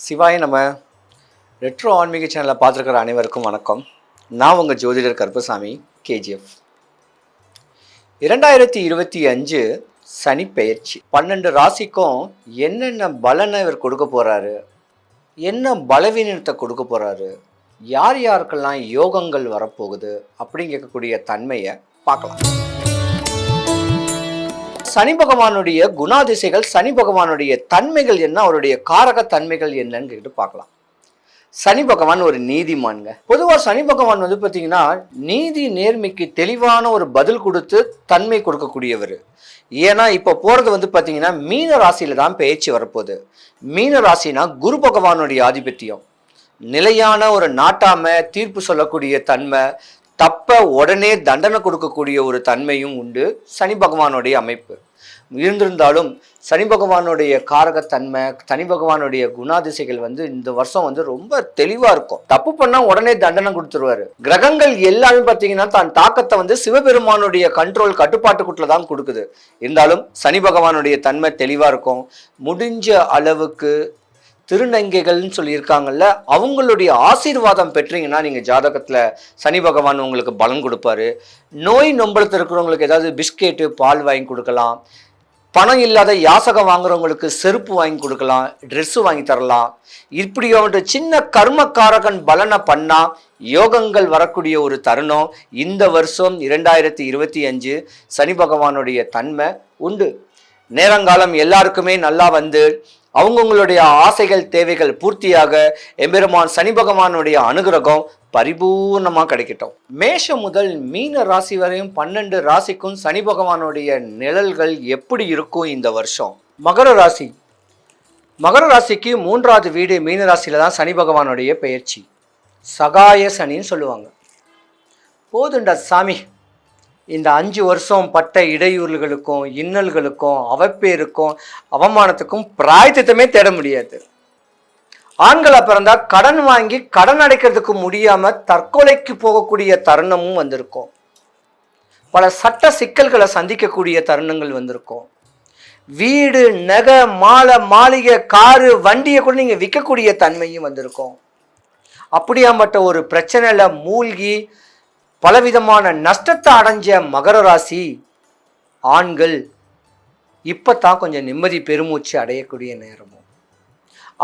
சிவாய நம்ம ரெட்ரோ ஆன்மீக சேனலில் பார்த்துருக்கிற அனைவருக்கும் வணக்கம். நான் உங்கள் ஜோதிடர் கருப்பசாமி கேஜிஎஃப். 2025 சனி பெயர்ச்சி 12 ராசிக்கும் என்னென்ன பலனை இவர் கொடுக்க போகிறாரு, என்ன பலவீனத்தை கொடுக்க போகிறாரு, யார் யாருக்கெல்லாம் யோகங்கள் வரப்போகுது அப்படிங்கக்கூடிய தன்மையை பார்க்கலாம். சனி பகவானுடைய குணாதிசைகள், சனி பகவானுடைய தன்மைகள் என்ன, அவருடைய காரக தன்மைகள் என்னன்னு கேட்டு பார்க்கலாம். சனி பகவான் ஒரு நீதிமான்ங்க. பொதுவாக சனி பகவான் பார்த்தீங்கன்னா நீதி நேர்மைக்கு தெளிவான ஒரு பதில் கொடுத்து தன்மை கொடுக்கக்கூடியவர். ஏன்னா இப்போ போகிறது பார்த்தீங்கன்னா மீன ராசியில தான் பெயர்ச்சி வரப்போகுது. மீன ராசினா குரு பகவானுடைய ஆதிபத்தியம், நிலையான ஒரு நாட்டாம தீர்ப்பு சொல்லக்கூடிய தன்மை, தப்ப உடனே தண்டனை கொடுக்கக்கூடிய ஒரு தன்மையும் உண்டு சனி பகவானுடைய அமைப்பு. இருந்திருந்தாலும் சனி பகவானுடைய காரகத்தன்மை, சனி பகவானுடைய குணாதிசைகள் இந்த வருஷம் ரொம்ப தெளிவா இருக்கும். தப்பு பண்ணா உடனே தண்டனை கொடுத்துருவாரு. கிரகங்கள் எல்லாமே பார்த்தீங்கன்னா தான் தாக்கத்தை சிவபெருமானுடைய கண்ட்ரோல் கட்டுப்பாட்டுக்குள்ள தான் கொடுக்குது. இருந்தாலும் சனி பகவானுடைய தன்மை தெளிவா இருக்கும். முடிஞ்ச அளவுக்கு திருநங்கைகள்னு சொல்லியிருக்காங்கல்ல, அவங்களுடைய ஆசீர்வாதம் பெற்றீங்கன்னா நீங்கள் ஜாதகத்தில் சனி பகவான் உங்களுக்கு பலன் கொடுப்பாரு. நோய் நொம்பலத்தில் இருக்கிறவங்களுக்கு ஏதாவது பிஸ்கெட்டு பால் வாங்கி கொடுக்கலாம். பணம் இல்லாத யாசகம் வாங்குறவங்களுக்கு செருப்பு வாங்கி கொடுக்கலாம், ட்ரெஸ்ஸு வாங்கி தரலாம். இப்படி அவன்கிட்ட சின்ன கர்மக்காரகன் பலனை பண்ணா யோகங்கள் வரக்கூடிய ஒரு தருணம் இந்த வருஷம் 2025 சனி பகவானுடைய தன்மை உண்டு. நேரங்காலம் எல்லாருக்குமே நல்லா அவங்கவுங்களுடைய ஆசைகள் தேவைகள் பூர்த்தியாக எம்பெருமான் சனி பகவானுடைய அனுகிரகம் பரிபூர்ணமாக கிடைக்கட்டும். மேஷம் முதல் மீன ராசி வரையும் 12 ராசிக்கும் சனி பகவானுடைய நிழல்கள் எப்படி இருக்கும் இந்த வருஷம். மகர ராசி, மகர ராசிக்கு 3வது வீடு மீன ராசியில தான் சனி பகவானுடைய பெயர்ச்சி. சகாய சனின்னு சொல்லுவாங்க. போதுண்டா சாமி, இந்த 5 வருஷம் பட்ட இடையூறுகளுக்கும் இன்னல்களுக்கும் அவப்பேருக்கும் அவமானத்துக்கும் பிராயத்திட்டமே தேட முடியாது. ஆண்களை பிறந்தா கடன் வாங்கி கடன் அடைக்கிறதுக்கு முடியாம தற்கொலைக்கு போகக்கூடிய தருணமும் வந்திருக்கும். பல சட்ட சிக்கல்களை சந்திக்கக்கூடிய தருணங்கள் வந்திருக்கும். வீடு, நகை, மாளிகை, காரு, வண்டியை கூட நீங்க விற்கக்கூடிய தன்மையும் வந்திருக்கும். அப்படியாப்பட்ட ஒரு பிரச்சனையில மூழ்கி பலவிதமான நஷ்டத்தை அடைஞ்ச மகர ராசி ஆண்கள் இப்பத்தான் கொஞ்சம் நிம்மதி பெருமூச்சு அடையக்கூடிய நேரமும்.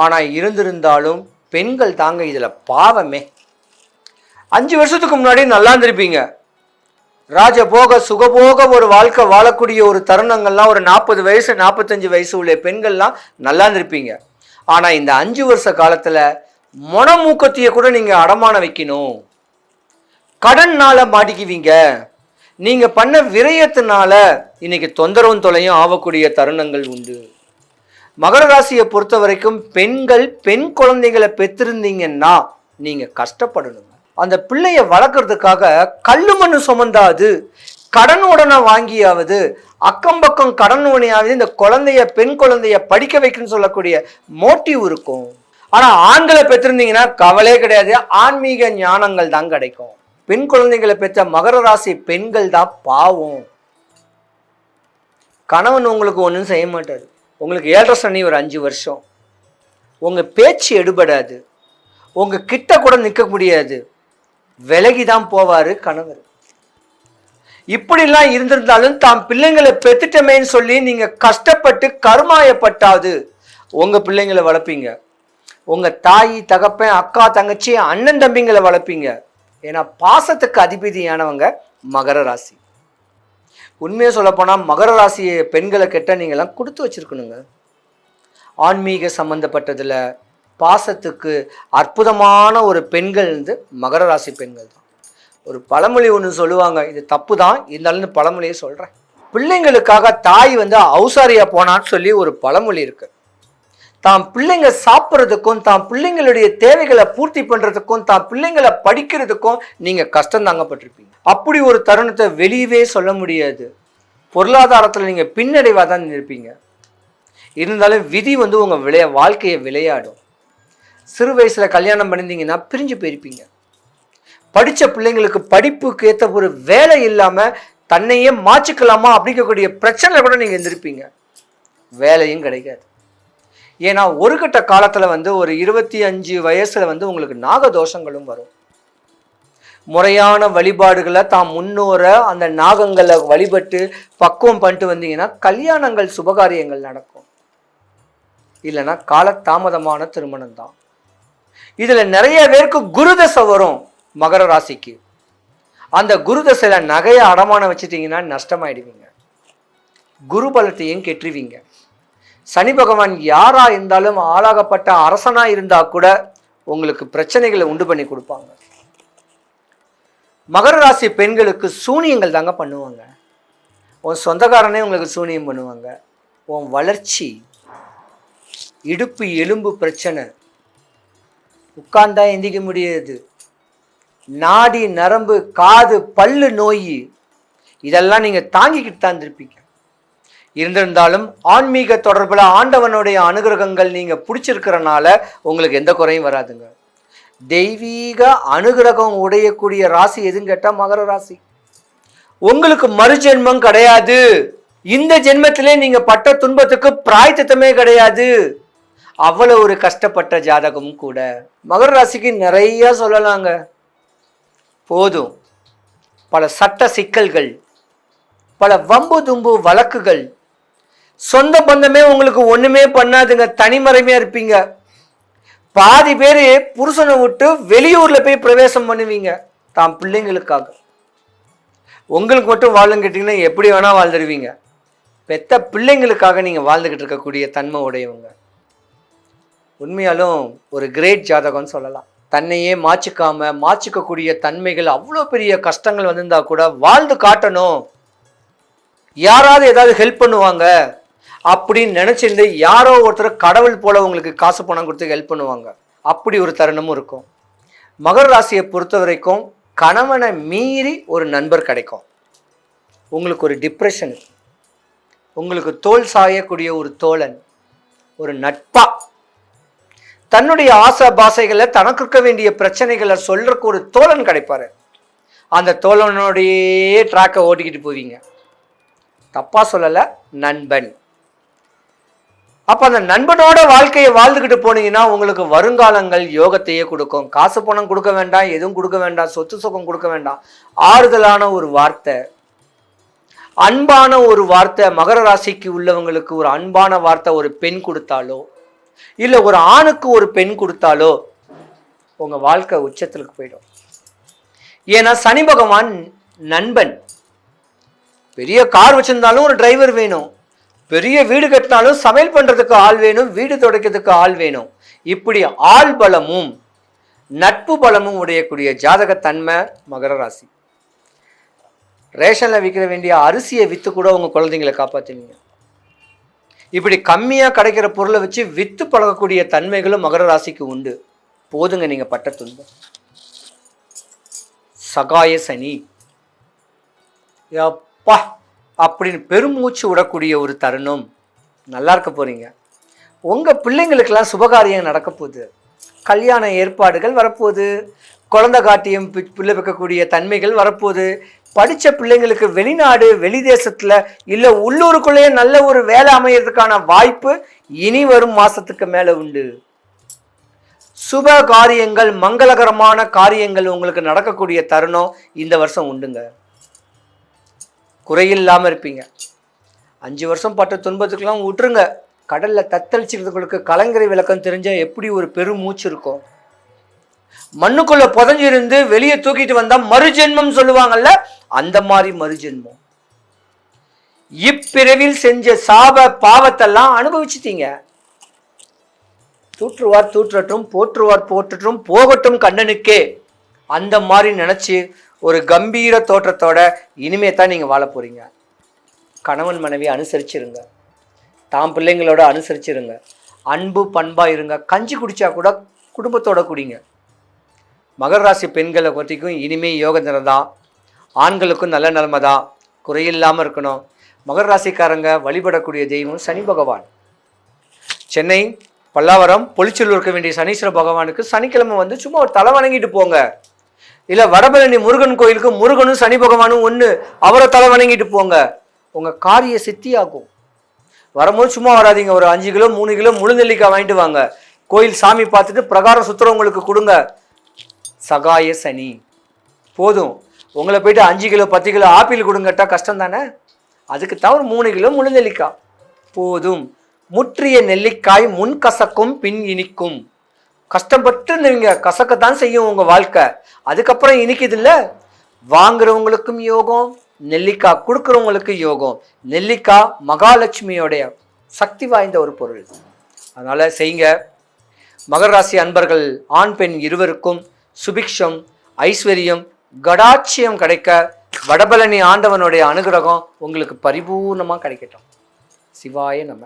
ஆனால் இருந்திருந்தாலும் பெண்கள் தாங்க இதில் பாவமே. 5 வருஷத்துக்கு முன்னாடி நல்லா இருந்திருப்பீங்க. ராஜபோக சுகபோக ஒரு வாழ்க்கை வாழக்கூடிய ஒரு தருணங்கள்லாம் ஒரு 40 வயசு 45 வயசு உள்ள பெண்கள்லாம் நல்லா இருந்திருப்பீங்க. ஆனால் இந்த 5 வருஷ காலத்தில் மொனமூக்கத்தையே கூட நீங்கள் அடமான வைக்கணும். கடன்னால மாட்டிக்குவீங்க. நீங்க பண்ண விரயத்தினால இன்னைக்கு தொந்தரவும் தொலையும் ஆகக்கூடிய தருணங்கள் உண்டு. மகர ராசியை பொறுத்த வரைக்கும் பெண்கள் பெண் குழந்தைகளை பெற்றிருந்தீங்கன்னா நீங்க கஷ்டப்படணுங்க. அந்த பிள்ளைய வளர்க்கறதுக்காக கல்லு மண்ணு சுமந்தாது, கடன் உடனே வாங்கியாவது, அக்கம் பக்கம் கடன் உடனேயாவது இந்த குழந்தைய பெண் குழந்தைய படிக்க வைக்கணும்னு சொல்லக்கூடிய மோட்டிவ் இருக்கும். ஆனா ஆண்களை பெற்றிருந்தீங்கன்னா கவலையே கிடையாது, ஆன்மீக ஞானங்கள் தான் கிடைக்கும். பெண் குழந்தைகளை பெற்ற மகர ராசி பெண்கள் தான் பாவம். கணவன் உங்களுக்கு ஒன்றும் செய்ய மாட்டார். உங்களுக்கு 7.5 சனி ஒரு 5 வருஷம். உங்க பேச்சு எடுபடாது, உங்க கிட்ட கூட நிற்க முடியாது, விலகிதான் போவாரு கணவர். இப்படிலாம் இருந்திருந்தாலும் தாம் பிள்ளைங்களை பெத்துட்டமேன்னு சொல்லி நீங்க கஷ்டப்பட்டு கருமாயப்பட்டாது உங்க பிள்ளைங்களை வளர்ப்பீங்க. உங்க தாய் தகப்பன் அக்கா தங்கச்சி அண்ணன் தம்பிங்களை வளர்ப்பீங்க. ஏன்னா பாசத்துக்கு அதிபதியானவங்க மகர ராசி. உண்மையை சொல்லப்போனால் மகர ராசி பெண்களை கெட்ட நீங்கள்லாம் கொடுத்து வச்சிருக்கணுங்க. ஆன்மீக சம்பந்தப்பட்டதில் பாசத்துக்கு அற்புதமான ஒரு பெண்கள் மகர ராசி பெண்கள் தான். ஒரு பழமொழி ஒன்று சொல்லுவாங்க, இது தப்பு தான், இருந்தாலும் பழமொழியை சொல்கிறேன். பிள்ளைங்களுக்காக தாய் அவுசாரியா போனான்னு சொல்லி ஒரு பழமொழி இருக்கு. தாம் பிள்ளைங்க சாப்பிட்றதுக்கும் தாம் பிள்ளைங்களுடைய தேவைகளை பூர்த்தி பண்றதுக்கும் தாம் பிள்ளைங்களை படிக்கிறதுக்கும் நீங்க கஷ்டம் தாங்கப்பட்டிருப்பீங்க. அப்படி ஒரு தருணத்தை வெளியவே சொல்ல முடியாது. பொருளாதாரத்தில் நீங்க பின்னடைவாக தான் இருப்பீங்க. இருந்தாலும் விதி உங்க வாழ்க்கையை விளையாடும். சிறு வயசுல கல்யாணம் பண்ணிருந்தீங்கன்னா பிரிஞ்சு போயிருப்பீங்க. படிச்ச பிள்ளைங்களுக்கு படிப்புக்கு ஏற்ற ஒரு வேலை இல்லாம தன்னையே மாற்றிக்கலாமா அப்படிங்கக்கூடிய பிரச்சனை கூட நீங்க இருந்திருப்பீங்க. வேலையும் கிடைக்காது. ஏன்னா ஒரு கட்ட காலத்தில் வந்து ஒரு 25 வயசில் வந்து உங்களுக்கு நாகதோஷங்களும் வரும். முறையான வழிபாடுகளை தாம் முன்னோரை அந்த நாகங்களை வழிபட்டு பக்குவம் பண்ணிட்டு வந்தீங்கன்னா கல்யாணங்கள் சுபகாரியங்கள் நடக்கும். இல்லைன்னா காலதாமதமான திருமணம் தான். இதில் நிறைய பேருக்கு குருதசை வரும் மகர ராசிக்கு. அந்த குருதசையில் நகையை அடமானம் வச்சுட்டிங்கன்னா நஷ்டமாயிடுவீங்க, குரு பலத்தையும் கெட்டுருவீங்க. சனி பகவான் யாரா இருந்தாலும் ஆளாகப்பட்ட அரசனா இருந்தா கூட உங்களுக்கு பிரச்சனைகளை உண்டு பண்ணி கொடுப்பாங்க. மகர ராசி பெண்களுக்கு சூனியங்கள் தாங்க பண்ணுவாங்க. உன் சொந்தக்காரனே உங்களுக்கு சூனியம் பண்ணுவாங்க. உன் வளர்ச்சி, இடுப்பு எலும்பு பிரச்சனை, உட்கார்ந்தா எந்திக்க முடியாது, நாடி நரம்பு காது பல்லு நோய், இதெல்லாம் நீங்க தாங்கிக்கிட்டு தான் இருப்பீங்க. இருந்திருந்தாலும் ஆன்மீக தொடர்பில் ஆண்டவனுடைய அனுகிரகங்கள் நீங்க பிடிச்சிருக்கிறனால உங்களுக்கு எந்த குறையும் வராதுங்க. தெய்வீக அனுகிரகம் உடையக்கூடிய ராசி எதுன்னு கேட்டா மகர ராசி. உங்களுக்கு மறுஜென்மம் கிடையாது. இந்த ஜென்மத்திலே நீங்க பட்ட துன்பத்துக்கு பிராயத்தமே கிடையாது. அவ்வளவு ஒரு கஷ்டப்பட்ட ஜாதகமும் கூட. மகர ராசிக்கு நிறைய சொல்லலாங்க, போதும். பல சட்ட சிக்கல்கள், பல வம்பு தும்பு வழக்குகள், சொந்த பந்தமே உங்களுக்கு ஒண்ணுமே பண்ணாதுங்க, தனிமறைமையா இருப்பீங்க. பாதி பேர் புருஷனை விட்டு வெளியூர்ல போய் பிரவேசம் பண்ணுவீங்க தாம் பிள்ளைங்களுக்காக. உங்களுக்கு மட்டும் வாழும் கேட்டீங்கன்னா எப்படி வேணா வாழ்ந்துருவீங்க. பெத்த பிள்ளைங்களுக்காக நீங்க வாழ்ந்துகிட்டு இருக்கக்கூடிய தன்மை உடையவங்க. உண்மையாலும் ஒரு கிரேட் ஜாதகம்னு சொல்லலாம். தன்னையே மாச்சிக்கக்கூடிய தன்மைகள், அவ்வளோ பெரிய கஷ்டங்கள் வந்திருந்தா கூட வாழ்ந்து காட்டணும், யாராவது ஏதாவது ஹெல்ப் பண்ணுவாங்க அப்படின்னு நினைச்சிருந்து யாரோ ஒருத்தர் கடவுள் போல உங்களுக்கு காசு பணம் கொடுத்து ஹெல்ப் பண்ணுவாங்க. அப்படி ஒரு தருணமும் இருக்கும். மகர ராசியை பொறுத்த வரைக்கும் கணவனை மீறி ஒரு நண்பர் கிடைக்கும். உங்களுக்கு ஒரு டிப்ரெஷன், உங்களுக்கு தோல் சாயக்கூடிய ஒரு தோழன், ஒரு நட்பா தன்னுடைய ஆசை பாசைகளை, தனக்கு இருக்க வேண்டிய பிரச்சனைகளை சொல்றதுக்கு ஒரு தோழன் கிடைப்பாரு. அந்த தோழனுடைய ட்ராக்கை ஓட்டிக்கிட்டு போவீங்க. தப்பா சொல்லலை, நண்பன். அப்ப அந்த நண்பனோட வாழ்க்கையை வாழ்ந்துக்கிட்டு போனீங்கன்னா உங்களுக்கு வருங்காலங்கள் யோகத்தையே கொடுக்கும். காசு பணம் கொடுக்க வேண்டாம், எதுவும் கொடுக்க வேண்டாம், சொத்து சுகம் கொடுக்க வேண்டாம். ஆறுதலான ஒரு வார்த்தை, அன்பான ஒரு வார்த்தை. மகர ராசிக்கு உள்ளவங்களுக்கு ஒரு அன்பான வார்த்தை ஒரு பெண் கொடுத்தாலோ, இல்லை ஒரு ஆணுக்கு ஒரு பெண் கொடுத்தாலோ உங்க வாழ்க்கை உச்சத்திற்கு போயிடும். ஏன்னா சனி பகவான் நண்பன். பெரிய கார் வச்சிருந்தாலும் ஒரு டிரைவர் வேணும், பெரிய வீடு கட்டினாலும் சமையல் பண்றதுக்கு ஆள் வேணும், வீடு துடைக்கிறதுக்கு ஆள் வேணும். இப்படி ஆள் பலமும் நட்பு பலமும் உடையக்கூடிய ஜாதக தன்மை மகர ராசி. ரேஷன்ல விற்க வேண்டிய அரிசியை வித்து கூட உங்க குழந்தைங்களை காப்பாற்றுவீங்க. இப்படி கம்மியா கிடைக்கிற பொருளை வச்சு வித்து பழகக்கூடிய தன்மைகளும் மகர ராசிக்கு உண்டு. போதுங்க நீங்க பட்ட துன்பம். சகாய சனி அப்பா அப்படின்னு பெருமூச்சு விடக்கூடிய ஒரு தருணம். நல்லா இருக்க போறீங்க. உங்க பிள்ளைங்களுக்கெல்லாம் சுபகாரியம் நடக்க போகுது, கல்யாண ஏற்பாடுகள் வரப்போகுது, குழந்தை காட்டியம் பிள்ளை வைக்கக்கூடிய தன்மைகள் வரப்போகுது. படித்த பிள்ளைங்களுக்கு வெளிநாடு வெளி தேசத்தில் இல்லை உள்ளூருக்குள்ளேயே நல்ல ஒரு வேலை அமையறதுக்கான வாய்ப்பு இனி வரும் மாசத்துக்கு மேலே உண்டு. சுப காரியங்கள், மங்களகரமான காரியங்கள் உங்களுக்கு நடக்கக்கூடிய தருணம் இந்த வருஷம் உண்டுங்க. குறையில்லாமல் இருப்பீங்க. 5 வருஷம் பட்ட துன்பத்துக்கெல்லாம் விட்டுருங்க. கடலில் தத்தளிச்சுக்கிறதுங்களுக்கு கலங்கரை விளக்கம் தெரிஞ்சால் எப்படி ஒரு பெரும் மூச்சு இருக்கும். மண்ணுக்குள்ள புதஞ்சிருந்து வெளியே தூக்கிட்டு வந்தா மறுஜென்மம் சொல்லுவாங்கல்ல, அந்த மாதிரி மறுஜென்மம். இப்பிறவில் செஞ்ச சாப பாவத்தெல்லாம் அனுபவிச்சுட்டீங்க. தூற்றுவார் தூற்றட்டும், போற்றுவார் போற்றட்டும், போகட்டும் கண்ணனுக்கே. அந்த மாதிரி நினைச்சு ஒரு கம்பீர தோற்றத்தோட இனிமே தான் நீங்க வாழ போறீங்க. கணவன் மனைவி அனுசரிச்சிருங்க, தாம் பிள்ளைங்களோட அனுசரிச்சிருங்க, அன்பு பண்பா இருங்க. கஞ்சி குடிச்சா கூட குடும்பத்தோட குடிங்க. மகர ராசி பெண்களை பற்றிக்கும் இனிமே யோக தினம் தான். ஆண்களுக்கும் நல்ல நிலைமை தான், குறையில்லாமல் இருக்கணும். மகர ராசிக்காரங்க வழிபடக்கூடிய தெய்வம் சனி பகவான். சென்னை பல்லாவரம் பொலிச்சூரில் இருக்க வேண்டிய சனீஸ்வர பகவானுக்கு சனிக்கிழமை வந்து சும்மா ஒரு தலை வணங்கிட்டு போங்க. இல்லை வடபழனி முருகன் கோயிலுக்கு முருகனும் சனி பகவானும் ஒன்று, அவரை தலை வணங்கிட்டு போங்க. உங்கள் காரிய சித்தியாகும். வரும்போது சும்மா வராதிங்க, ஒரு 5 கிலோ 3 கிலோ முழு நெல்லிக்காய் வாங்கிட்டு வாங்க. கோயில் சாமி பார்த்துட்டு பிரகாரம் சுத்துறவங்களுக்கு கொடுங்க. சகாய சனி போதும். உங்களை போயிட்டு 5 கிலோ 10 கிலோ ஆப்பிள் கொடுங்கட்டா கஷ்டம் தானே. அதுக்கு தான் ஒரு 3 கிலோ முழு நெல்லிக்காய் போதும். முற்றிய நெல்லிக்காய் முன் கசக்கும் பின் இனிக்கும். கஷ்டப்பட்டு நீங்கள் கசக்கத்தான் செய்யும் உங்கள் வாழ்க்கை, அதுக்கப்புறம் இனிக்குது இல்லை. வாங்குறவங்களுக்கும் யோகம், நெல்லிக்காய் கொடுக்குறவங்களுக்கு யோகம். நெல்லிக்காய் மகாலட்சுமியோடைய சக்தி வாய்ந்த ஒரு பொருள். அதனால் செய்யுங்க. மகர ராசி அன்பர்கள் ஆண் பெண் இருவருக்கும் சுபிக்ஷம், ஐஸ்வர்யம், கடாட்சியம் கிடைக்க வடபழனி ஆண்டவனுடைய அனுகிரகம் உங்களுக்கு பரிபூர்ணமாக கிடைக்கட்டும். சிவாய நம.